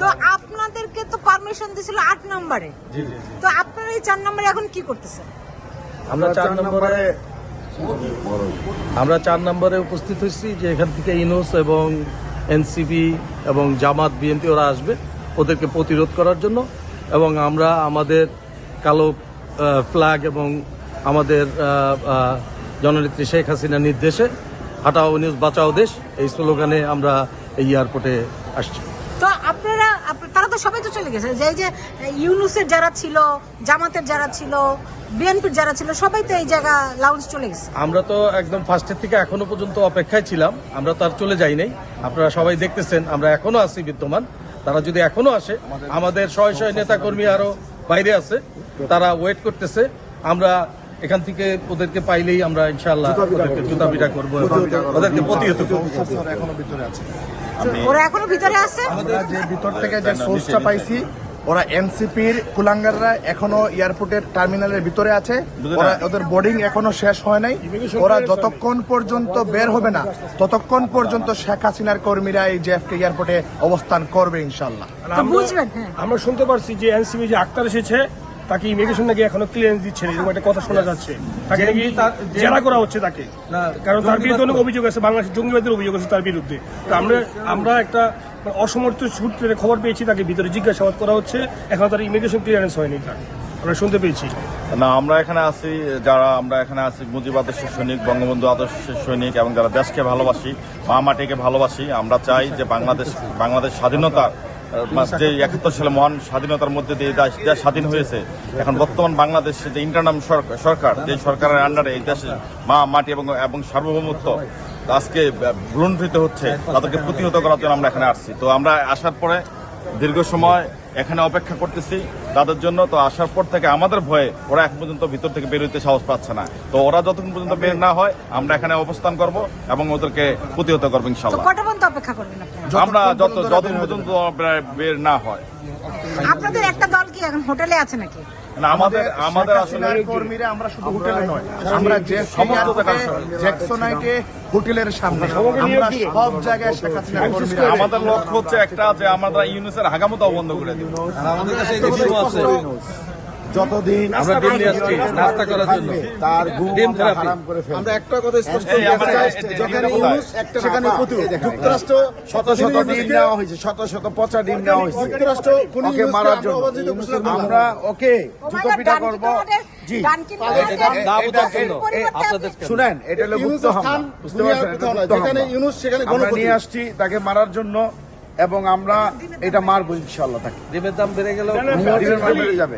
তো আপনাদেরকে তো পারমিশন দিছিল 8 নম্বরে। তো আপনারা এই 4 নম্বরে এখন কি করতেছেন? আমরা 4 নম্বরে উপস্থিত হয়েছি যে এখান থেকে ইউনূস এবং এনসিপি এবং জামাত বিএনপি ওরা আসবে ওদেরকে প্রতিরোধ করার জন্য, এবং আমরা আমাদের কালো ফ্ল্যাগ এবং আমাদের জননেত্রী শেখ হাসিনার নির্দেশে হাটাও ইউনূস বাঁচাও দেশ এই স্লোগানে আমরা এই এয়ারপোর্টে আসছি। তো তারা তো সবাই তো চলে গেছে, যে ইউনূসের যারা ছিল, জামাতের যারা ছিল, বিএনপির যারা ছিল, সবাই তো এই জায়গা লাউঞ্জ চলে গেছে। আমরা তো একদম ফার্স্টের থেকে এখনো পর্যন্ত অপেক্ষায় ছিলাম, আমরা তো আর চলে যাই নাই। আপনারা সবাই দেখতেছেন আমরা এখনো আছি বিদ্যমান। তারা যদি এখনো আসে, আমাদের শয়ে শয়ে নেতাকর্মী আরো বাইরে আছে, তারা ওয়েট করতেছে। আমরা এখান থেকে ওদেরকে পাইলেই আমরা ইনশাআল্লাহ ওদেরকে জুতা পিটা করবো এবং ওদেরকে প্রতিহত করবো। ওরা এখনো ভিতরে আছে। আমরা যে ভিতর থেকে যে সোর্সটা পাইছি, ওরা এনসিপির কুলাঙ্গাররা এখনো এয়ারপোর্টের টার্মিনালের ভিতরে আছে। ওরা ওদের বোর্ডিং এখনো শেষ হয় নাই। ওরা যতক্ষণ পর্যন্ত বের হবে না ততক্ষণ পর্যন্ত শেখ হাসিনার কর্মীরা এই জেএফকে এয়ারপোর্টে অবস্থান করবে ইনশাল্লাহ। আমরা শুনতে পারছি যে এনসিপি যে আক্তার এসেছে তাকে ইমিগ্রেশন নাকি এখনো ক্লিয়ারেন্স দিচ্ছে না, এরকম একটা কথা শোনা যাচ্ছে। তাকে নাকি জেরা করা হচ্ছে তাকে, কারণ তার বিরুদ্ধে অনেক অভিযোগ আছে, বাংলাদেশ জঙ্গিবাদের অভিযোগ আছে তার বিরুদ্ধে। আমরা একটা অসমর্থ সূত্রে খবর পেয়েছি, তাকে ভিতরে জিজ্ঞাসাবাদ করা হচ্ছে, এখন তার ইমিগ্রেশন ক্লিয়ারেন্স হয়নি, তার আমরা শুনতে পেয়েছি। না, আমরা এখানে আছি আমরা এখানে আছি মুজিব আদর্শের সৈনিক, বঙ্গবন্ধু আদর্শের সৈনিক এবং যারা দেশকে ভালোবাসি, মা মাটিকে ভালোবাসি। আমরা চাই যে বাংলাদেশ স্বাধীনতা যে 71 সালে মহান স্বাধীনতার মধ্যে দিয়ে দেশ স্বাধীন হয়েছে। এখন বর্তমান বাংলাদেশে যে ইন্টারনাম সরকার, যে সরকারের আন্ডারে এই দেশে মা মাটি এবং সার্বভৌমত্ব আজকে লুণ্ঠিত হচ্ছে, তাদেরকে প্রতিহত করার জন্য আমরা এখানে আসছি। তো আমরা আসার পরে দীর্ঘ সময় এখানে অপেক্ষা করতেছি তাদের জন্য। তো আসার পর থেকে আমাদের ভয়ে ওরা এখন পর্যন্ত ভিতর থেকে বের হইতে সাহস পাচ্ছে না। তো ওরা যতক্ষণ পর্যন্ত বের না হয় আমরা এখানে অবস্থান করব এবং ওদেরকে প্রতিহত করবো ইনশাল্লাহ। কটা পর্যন্ত অপেক্ষা করবেন আপনারা? আমরা যতক্ষণ পর্যন্ত বের না হয়। আপনাদের একটা দল কি এখন হোটেলে আছে নাকি? না, আমাদের আসলে কর্মীরা আমরা শুধু হোটেলে নয়, আমরা যে সমস্ত জ্যাকসনাইটে হোটেলের সামনে আমরা সব জায়গায় শেখ হাসিনার কর্মীরা। আমাদের লক্ষ্য হচ্ছে একটা, যে আমরা ইউনূসের হাগামতাও বন্ধ করে দিব। আমাদের কাছে আছে যতদিন আমরা ডিম নিয়ে আসছি নাস্তা করার জন্য, তার ডিম থেরাপি। আমরা একটা কথা স্পষ্ট যেখানে ইউনূস একটা সেখানে প্রতিরোধ। যুক্তরাষ্ট্র শত শত ডিম নেওয়া হয়েছে, শত শত পচা ডিম নেওয়া হয়েছে যুক্তরাষ্ট্র ওকে মারার জন্য। আমরা ওকে জুতো পিটা করব। জি, শুনেন, এটা হলো গুপ্ত হামলা, বুঝতে পারছেন? যেখানে ইউনূস সেখানে আমরা নিয়ে আসছি তাকে মারার জন্য, এবং আমরা এটা মারবো ইনশাআল্লাহ। তাকে ডিমের দাম বেড়ে গেল, ডিমের দাম বেড়ে যাবে।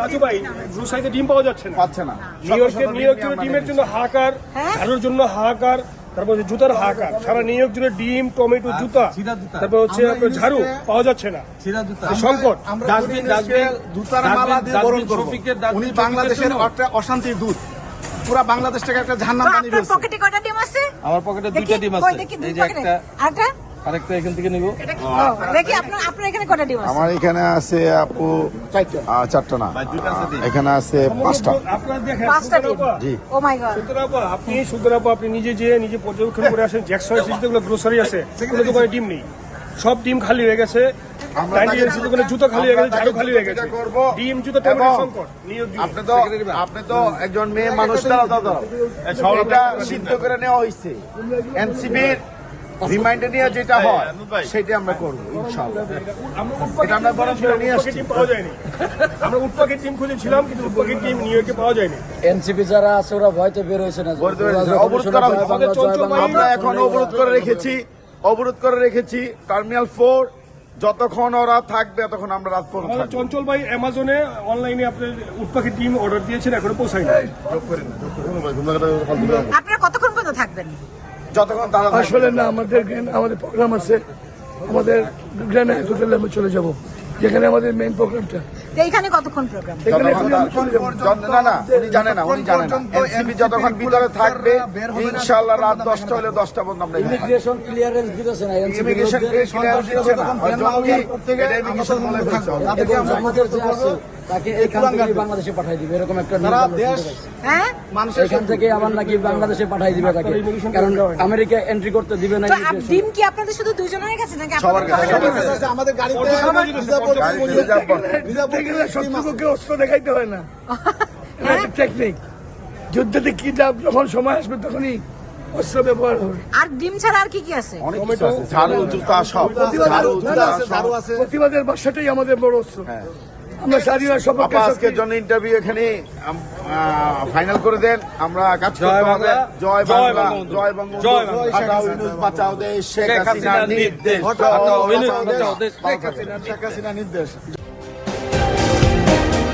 রাজু ভাই, ব্রুসাইতে ডিম পাওয়া যাচ্ছে না, পাচ্ছে না। নিউইয়র্কে ডিমের জন্য হাহাকার, ঝাড়ুর জন্য হাহাকার, তারপর জুতার হাহাকার, সারা নিউইয়র্ক জুড়ে ডিম, টমেটো, জুতা, তারপর হচ্ছে ঝাড়ু পাওয়া যাচ্ছে না, সংকট। জুতার মালা দিয়ে বরণ করব। উনি বাংলাদেশের অশান্তির দূত, পুরা বাংলাদেশটাকে একটা জাহান্নাম বানিয়ে দিয়েছে। আপনার পকেটে কয়টা ডিম আছে? আমার পকেটে 2টা ডিম আছে, এই যে একটা, আরেকটা এখান থেকে নিব। দেখি আপনার এখানে কয়টা ডিম আছে? আমার এখানে আছে আপু 4টা না, এখানে আছে 5টা। আপনারা দেখেন, 5টা ডিম। জি। ও মাই গড। আপনি নিজে পর্যবেক্ষণ করে আসেন, জ্যাকসন যেগুলো গ্রোসারি আছে কোনো দোকানে ডিম নেই, সব ডিম খালি হয়ে গেছে। জুতো খালি হয়ে গেছে, ঝাড়ু খালি হয়ে গেছে, ডিম, জুতো, টমেটো সংকট। আপনি তো একজন মেয়ে মানুষ, সবটা সিদ্ধ করে নেওয়া হয়েছে। এনসিবির রিমাইন্ডার নিয়ে যেটা হয় সেটা আমরা করবো ইনশাআল্লাহ। এটা আমরা বরং নিয়ে আসছি। ডিম পাওয়া যায়নি, আমরা উটপাখির ডিম খুঁজেছিলাম, কিন্তু উটপাখির ডিম নিউইয়র্কে পাওয়া যায়নি। এনসিপি যারা আছে ওরা ভয়তে বের হয়েছে না, অবরোধ করা হয়েছে। আমরা এখন অবরোধ করে রেখেছি টার্মিনাল 4। যতক্ষণ ওরা থাকবে ততক্ষণ আমরা রাত পর্যন্ত থাকবো। চঞ্চল ভাই অ্যামাজনে অনলাইনে আপনার উটপাখির ডিম অর্ডার দিয়েছেন, এখনো পৌঁছায় না। আপনারা কতক্ষণ পর্যন্ত থাকবেন? যতক্ষণ তারা আসলে না, আমাদের প্রোগ্রাম আছে, আমাদের গ্র্যান্ড হোটেলে আমরা চলে যাব, যেখানে আমাদের মেইন প্রোগ্রামটা। তো এইখানে কতক্ষণ প্রোগ্রাম? না না উনি জানে না এনসিপি যতক্ষণ ভিতরে থাকবে ইনশাআল্লাহ রাত 10টা হলে 10টা পর্যন্ত আমরা ইমিগ্রেশন ক্লিয়ারেন্স দিতেছে না ইমিগ্রেশন ক্লিয়ার দিচ্ছে না এটা ইমিগ্রেশন বলে ফেলছে এবং আমাদের যে আছে তাকে এখান থেকে বাংলাদেশে পাঠিয়ে দিবে এরকম একটা হ্যাঁ, এখান থেকে আবার নাকি বাংলাদেশে পাঠিয়ে দিবে তাকে, কারণ আমেরিকা এন্ট্রি করতে দিবে না তো immigration। ডিম কি আপনাদের শুধু দুজনের কাছে নাকি সবার কাছে আমাদের গাড়িতে শত্রুপক্ষে অস্ত্র দেখাইতে হয় না, টেকনিক। যুদ্ধে কি যখন সময় আসবে তখনই অস্ত্র ব্যবহার হবে। আর ডিম ছাড়া আর কি কি আছে? অনেক কিছু আছে ঝাড়ু জুতা সব ঝাড়ু আছে প্রতিবাদের ভাষাটাই আমাদের বড় অস্ত্র। আমরা স্বাধীনতা সপক্ষে আপা আজকের জন্য ইন্টারভিউ এখানে ফাইনাল করে দেন। আমরা কাজ করতে হবে। জয় বাংলা, জয় বঙ্গবন্ধু, হটাও ইউনূস, বাঁচাও দেশ, শেখ হাসিনার নির্দেশ, হটাও ইউনূস, বাঁচাও দেশ, শেখ হাসিনার নির্দেশ।